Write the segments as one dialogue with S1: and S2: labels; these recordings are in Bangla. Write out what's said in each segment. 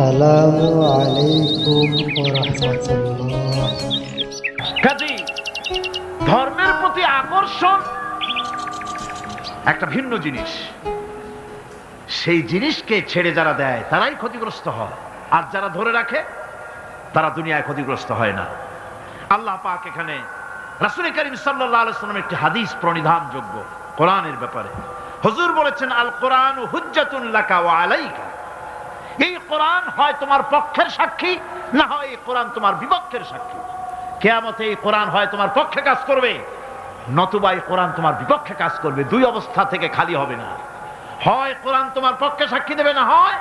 S1: আসসালামু আলাইকুম ওয়া রাহমাতুল্লাহ।
S2: কাজী ধর্মের প্রতি আকর্ষণ একটা ভিন্ন জিনিস। সেই জিনিসকে ছেড়ে যারা দেয় তারাই ক্ষতিগ্রস্ত হয়, আর যারা ধরে রাখে তারা দুনিয়ায় ক্ষতিগ্রস্ত হয় না। আল্লাহ পাক এখানে রাসূল করিম সাল্লাল্লাহু আলাইহি ওয়াসাল্লামের একটি হাদিস প্রণিধানযোগ্য কোরআনের ব্যাপারে। হুজুর বলেছেন, আল কোরআনু হুজ্জাতুন লাকা ওয়া আলাইকা। এই কোরআন হয় তোমার পক্ষের সাক্ষী, না হয় এই কোরআন তোমার বিপক্ষের সাক্ষী। কিয়ামতে এই কোরআন হয় তোমার পক্ষে কাজ করবে, নতুবা এই কোরআন তোমার বিপক্ষে কাজ করবে। দুই অবস্থা থেকে খালি হবে না। হয় কোরআন তোমার পক্ষে সাক্ষী দেবে, না হয়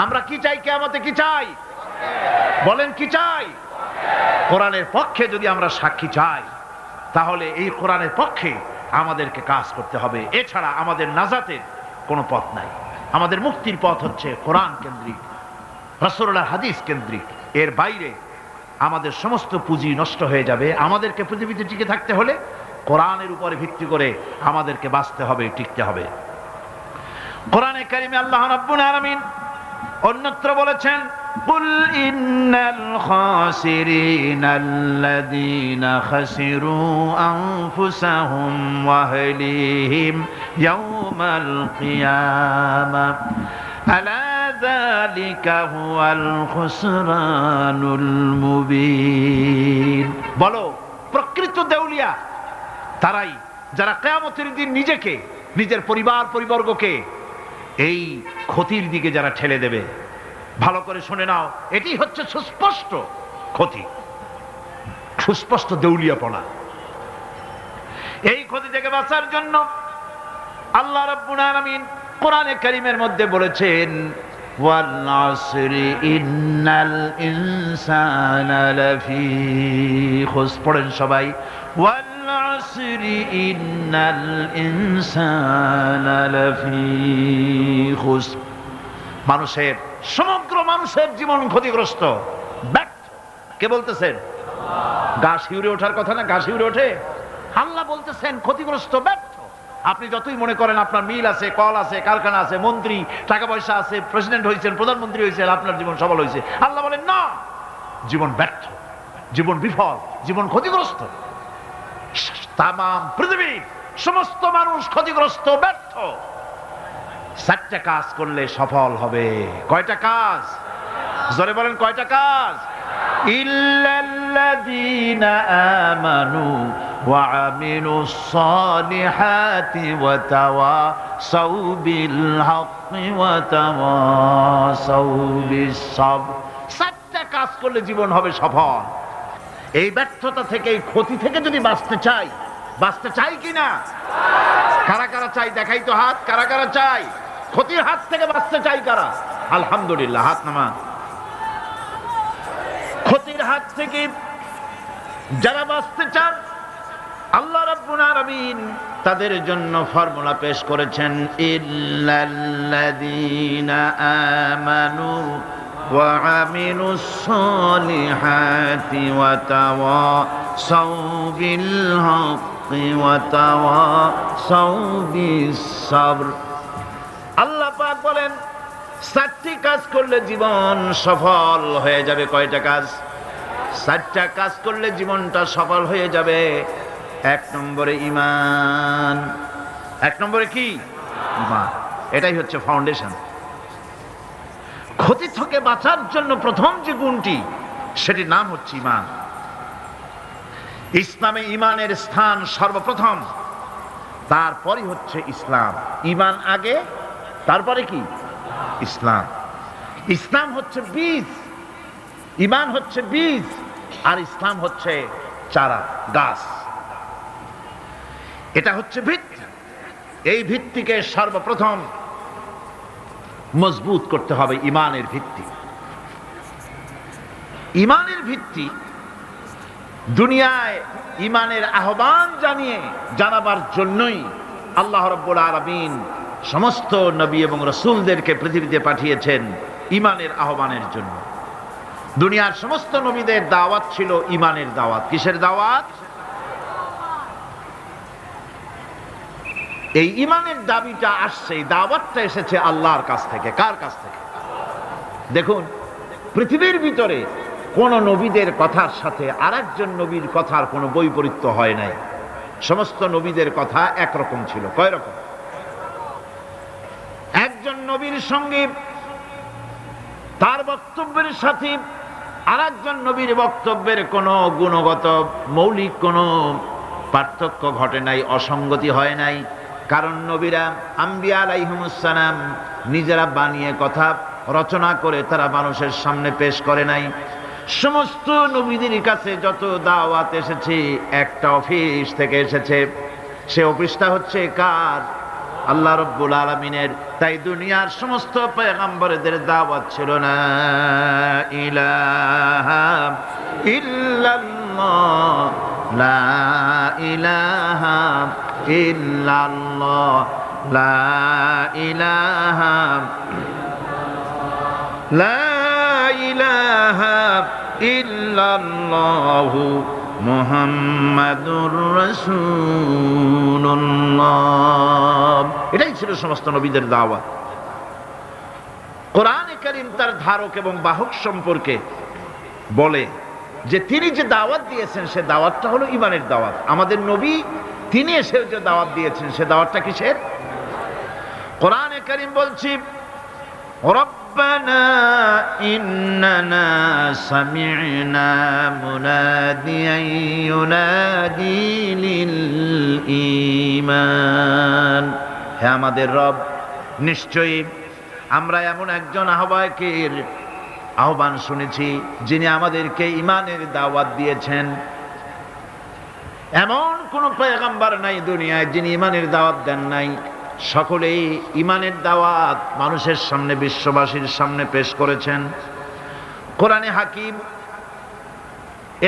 S2: আমরা কি চাই? কিয়ামতে কি চাই? বলেন কি চাই? কোরআনের পক্ষে যদি আমরা সাক্ষী চাই, তাহলে এই কোরআনের পক্ষে আমাদেরকে কাজ করতে হবে। এছাড়া আমাদের নাজাতের কোনো পথ নাই। আমাদের মুক্তির পথ হচ্ছে কোরআন কেন্দ্রিক, রাসূলুল্লাহর হাদিস কেন্দ্রিক। এর বাইরে আমাদের সমস্ত পুঁজি নষ্ট হয়ে যাবে। আমাদেরকে পৃথিবীতে টিকে থাকতে হলে কোরআনের উপরে ভিত্তি করে আমাদেরকে বাঁচতে হবে, টিকতে হবে। কোরআনে কারিমে আল্লাহ রাব্বুল আলামিন অন্যত্র বলেছেন, কুল ইন্নাল খাসিরিনাল্লাযীনা খাসিরু আনফুসাহুম ওয়া আহলিহিম ইয়াওমাল কিয়ামাহ আলা যালিকা হুয়াল খুসরানুল মুবিন। বলো, প্রকৃত দেউলিয়া তারাই যারা কিয়ামতের দিন নিজেকে, নিজের পরিবার পরিবর্গকে এই ক্ষতির দিকে যারা ঠেলে দেবে। ভালো করে শুনে নাও, এটি হচ্ছে সুস্পষ্ট ক্ষতি, সুস্পষ্ট দেউলিয়াপনা। এই ক্ষতি থেকে বাঁচার জন্য আল্লাহ রাব্বুল আলামিন কোরআনে কারীমের মধ্যে বলেছেন, ওয়াল আসরি ইন্নাল ইনসানা লাফি খুসর। পড়েন সবাই, ওয়াল আসরি ইন্নাল ইনসানা লাফি খুসর। মানুষের, সমগ্র মানুষের জীবন ক্ষতিগ্রস্ত, ব্যর্থ। কে বলতেছেন? গা শিউরে ওঠার কথা না? গা শিউরে ওঠে। আল্লাহ বলতেছেন ক্ষতিগ্রস্ত, ব্যর্থ। আপনি যতই মনে করেন আপনার মিল আছে, কল আছে, কারখানা আছে, মন্ত্রী, টাকা পয়সা আছে, প্রেসিডেন্ট হয়েছেন, প্রধানমন্ত্রী হয়েছেন, আপনার জীবন সফল হয়েছে, আল্লাহ বলেন না, জীবন ব্যর্থ, জীবন বিফল, জীবন ক্ষতিগ্রস্ত। তাম পৃথিবীর সমস্ত মানুষ ক্ষতিগ্রস্ত, ব্যর্থ। 4টা কাজ করলে সফল হবে। কয়টা কাজ? জোরে বলেন, কয়টা কাজ? ইল্লাল্লাযীনা আমানু ওয়া আমিলুস সালিহাতি ওয়া তাওয়াসাউ বিল হাক্কি ওয়া তাওয়াসাউ বিস সাবর। 4টা কাজ করলে জীবন হবে সফল। এই ব্যর্থতা থেকে, এই ক্ষতি থেকে যদি বাঁচতে চাই কিনা? কারা কারা চাই? দেখাই তো হাত। কারা কারা চাই? ক্ষতির হাত থেকে বাঁচতে চাই কারা? আলহামদুলিল্লাহ, হাত নামা। ক্ষতির হাত থেকে যারা বাঁচতে চান, আল্লাহ রাব্বুল আলামিন তাদের জন্য ফর্মুলা পেশ করেছেন, ইল্লাল্লাযীনা আমানু ওয়া আমিলুস সালিহাতি ওয়া তাওয়াসাউ বিল হাক্কি ওয়া তাওয়াসাউ বিস সাবর। আল্লাহ পাক বলেন 4টি কাজ করলে জীবন সফল হয়ে যাবে। কয়টা কাজ? 4টা কাজ করলে জীবনটা সফল হয়ে যাবে। 1 নম্বরে ঈমান। 1 নম্বরে কি? ঈমান। এটাই হচ্ছে ফাউন্ডেশন। ক্ষতি থেকে বাঁচার জন্য প্রথম যে গুণটি, সেটির নাম হচ্ছে ঈমান। ইসলামে ঈমানের স্থান সর্বপ্রথম, তারপরই হচ্ছে ইসলাম। ঈমান আগে, তারপরে কি? ইসলাম। ইসলাম হচ্ছে বীজ, ঈমান হচ্ছে বীজ, আর ইসলাম হচ্ছে চারা, গাছ। এটা হচ্ছে ভিত্তি। এই ভিত্তিকে সর্বপ্রথম মজবুত করতে হবে। ঈমানের ভিত্তি, ঈমানের ভিত্তি দুনিয়ায় ঈমানের আহ্বান জানাবার জন্যই আল্লাহ রাব্বুল আলামিন সমস্ত নবী এবং রাসূলদেরকে পৃথিবীতে পাঠিয়েছেন ঈমানের আহ্বানের জন্য। দুনিয়ার সমস্ত নবীদের দাওয়াত ছিল ঈমানের দাওয়াত। কিসের দাওয়াত? এই ঈমানের দাবিটা আসছে, এই দাওয়াতটা এসেছে আল্লাহর কাছ থেকে। কার কাছ থেকে? দেখুন, পৃথিবীর ভিতরে কোন নবীদের কথার সাথে আরেকজন নবীর কথার কোনো বৈপরীত্য হয় নাই। সমস্ত নবীদের কথা একরকম ছিল। কয় রকম? একজন নবীর সঙ্গে তার বক্তব্যের সাথে আরেকজন নবীর বক্তব্যের কোনো গুণগত মৌলিক কোনো পার্থক্য ঘটে নাই, অসঙ্গতি হয় নাই। কারণ নবীরা আম্বিয়া আলাইহিমুস সালাম নিজেরা বানিয়ে কথা রচনা করে তারা মানুষের সামনে পেশ করে নাই। সমস্ত নবীদের কাছে যত দাওয়াত এসেছে একটা অফিস থেকে এসেছে। সে অফিসটা হচ্ছে কার? আল্লাহ রাব্বুল আলামিনের। তাই দুনিয়ার সমস্ত পয়গম্বরদের দাওয়াত ছিল না ইলাহা ইল্লাল্লাহ, লা ইলাহা ইল্লাল্লাহ, লা ইলাহা, লা ইলাহা ইল্লাল্লাহু মুহাম্মাদুর রাসূলুল্লাহ। এটাই ছিল সমস্ত নবীদের দাওয়াত। কোরআনে কারীম তার ধারক এবং বাহক সম্পর্কে বলে যে তিনি যে দাওয়াত দিয়েছেন সে দাওয়াতটা হলো ঈমানের দাওয়াত। আমাদের নবী তিনি এসে যে দাওয়াত দিয়েছেন সে দাওয়াতটা কিসের? কোরআনে কারীম বলছি, ربنا إننا سمعنا مناديا ينادي للإيمان। হে আমাদের রব, নিশ্চয়ই আমরা এমন একজন আহ্বায়কের আহ্বান শুনেছি যিনি আমাদেরকে ঈমানের দাওয়াত দিয়েছেন। এমন কোন পয়গম্বর নাই দুনিয়ায় যিনি ঈমানের দাওয়াত দেন নাই। সকলেই ঈমানের দাওয়াত মানুষের সামনে, বিশ্ববাসীর সামনে পেশ করেছেন। কোরআনে হাকিম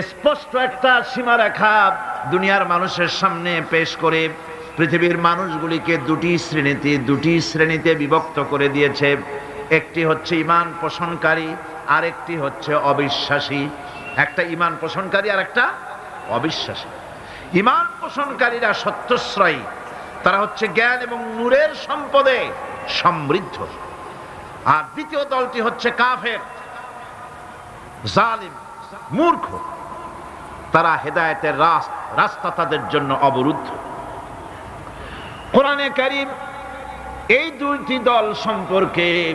S2: স্পষ্ট একটা সীমারেখা দুনিয়ার মানুষের সামনে পেশ করে পৃথিবীর মানুষগুলিকে দুটি শ্রেণীতে বিভক্ত করে দিয়েছে। একটি হচ্ছে ঈমান পোষণকারী, আর একটি হচ্ছে অবিশ্বাসী। একটা ঈমান পোষণকারী আর একটা অবিশ্বাসী। ঈমান পোষণকারীরা সত্যশ্রয়ী, তারা হচ্ছে জ্ঞান এবং নূরের সম্পদে সমৃদ্ধ। আর দ্বিতীয় দলটি হচ্ছে কাফের, জালিম, মূর্খ। তারা হেদায়েতের রাস্তা তাদের জন্য অবরুদ্ধ। কোরআনে কারীম এই দুইটি দল সম্পর্কে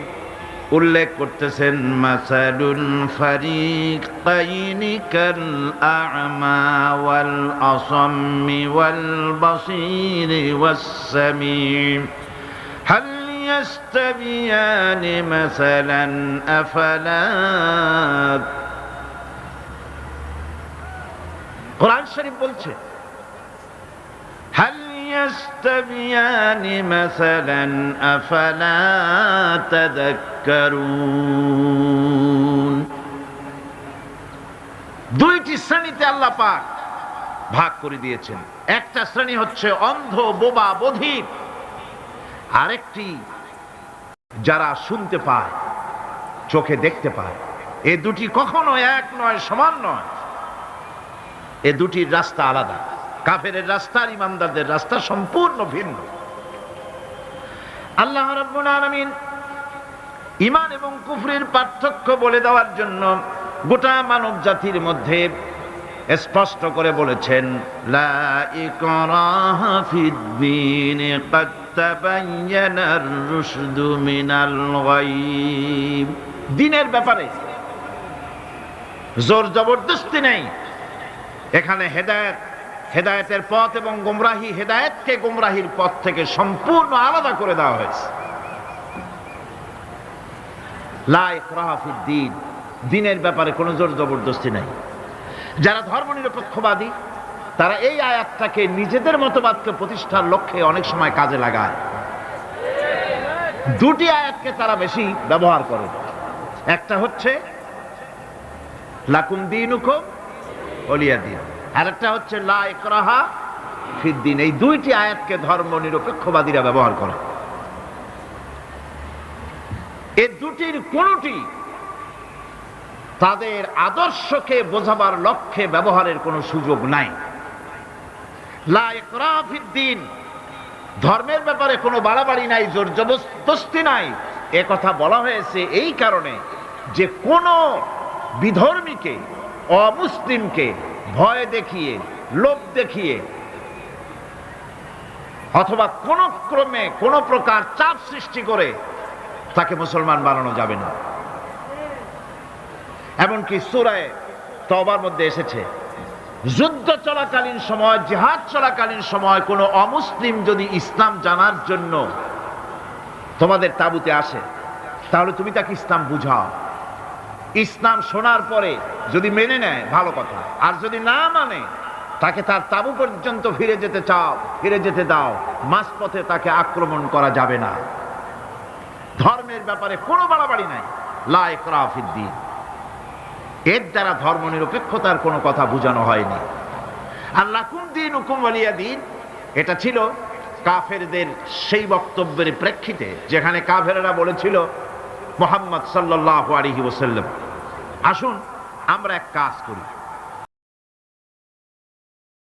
S2: উল্লেখ করতেছেন, মাসালুল ফারিকাইনি কাল আ'মা ওয়াল আসাম্মি ওয়াল বাসীরি ওয়াস সামিঈ হাল ইয়াস্তাবিয়ানি মাসালান আফালা। কোরআন শরীফ বলছে, হাল ইয়াস্তাবিয়ানি মাসালান আফালা তাযাক্কারুন। দুইটি শ্রেণীতে আল্লাহ পাক ভাগ করে দিয়েছেন। একটা শ্রেণী হচ্ছে অন্ধ, বোবা, বধির। আরেকটি যারা শুনতে পায়, চোখে দেখতে পায়। এ দুটি কখনো এক নয়, সমান নয়। এ দুটির রাস্তা আলাদা। কাফেরের রাস্তা আর ইমানদারদের রাস্তা সম্পূর্ণ ভিন্ন। আল্লাহ রাব্বুল আলামিন ঈমান এবং কুফরের পার্থক্য বলে দেওয়ার জন্য গোটা মানব জাতির মধ্যে স্পষ্ট করে বলেছেন, লা ইকরাহা ফিদ-দীন ক্বাদ তাবায়্যানার রুশদু মিনাল গায়ব। দ্বীনের ব্যাপারে জোর জবরদস্তি নেই। এখানে হেদায়েতের পথ এবং গোমরাহি, হেদায়েতকে গোমরাহির পথ থেকে সম্পূর্ণ আলাদা করে দেওয়া হয়েছে। লা ইকরাহা ফিদ-দীন, দ্বীনের ব্যাপারে কোনো জোর জবরদস্তি নাই। যারা ধর্মনিরপেক্ষবাদী তারা এই আয়াতটাকে নিজেদের মতবাদকে প্রতিষ্ঠার লক্ষ্যে অনেক সময় কাজে লাগায়। দুটি আয়াতকে তারা বেশি ব্যবহার করে। একটা হচ্ছে লাকুম দীনুকুম ওয়ালিয়া দীন, আর একটা হচ্ছে লা ইকরাহা ফিদ-দীন। এই দুইটি আয়াতকে ধর্মনিরপেক্ষবাদীরা ব্যবহার করে। এই দুটির কোনটি তাদের আদর্শকে বোঝাবার লক্ষ্যে ব্যবহারের কোনো সুযোগ নাই। লা ইকরাহা ফিদ-দীন, ধর্মের ব্যাপারে কোনো বাড়াবাড়ি নাই, জোর জবরদস্তি নাই। এ কথা বলা হয়েছে এই কারণে যে কোন বিধর্মীকে, অমুসলিমকে ভয় দেখিয়ে, লোভ দেখিয়ে অথবা কোন ক্রমে কোন প্রকার চাপ সৃষ্টি করে তাকে মুসলমান বানানো যাবে না। এমনকি সূরা তওবার মধ্যে এসেছে, যুদ্ধ চলাকালীন সময়, জিহাদ চলাকালীন সময় কোন অমুসলিম যদি ইসলাম জানার জন্য তোমাদের তাঁবুতে আসে, তাহলে তুমি তাকে ইসলাম বুঝাও। ইসলাম শোনার পরে যদি মেনে নেয় ভালো কথা, আর যদি না মানে তাকে তার তাঁবু পর্যন্ত ফিরে যেতে চাও, ফিরে যেতে দাও, মাঝপথে তাকে আক্রমণ করা যাবে না। ধর্মের ব্যাপারে কোনো বাড়াবাড়ি নাই, লা ইকরাহা ফিদ্দীন। এর দ্বারা ধর্ম নিরপেক্ষতার কোনো কথা বোঝানো হয়নি। আর লাকুম দীনুকুম ওয়ালিয়া দীন, এটা ছিল কাফেরদের সেই বক্তব্যের প্রেক্ষিতে যেখানে কাফেররা বলেছিল মুহাম্মদ সাল্লাল্লাহু আলাইহি ওয়াসাল্লাম, আসুন আমরা এক কাজ করি,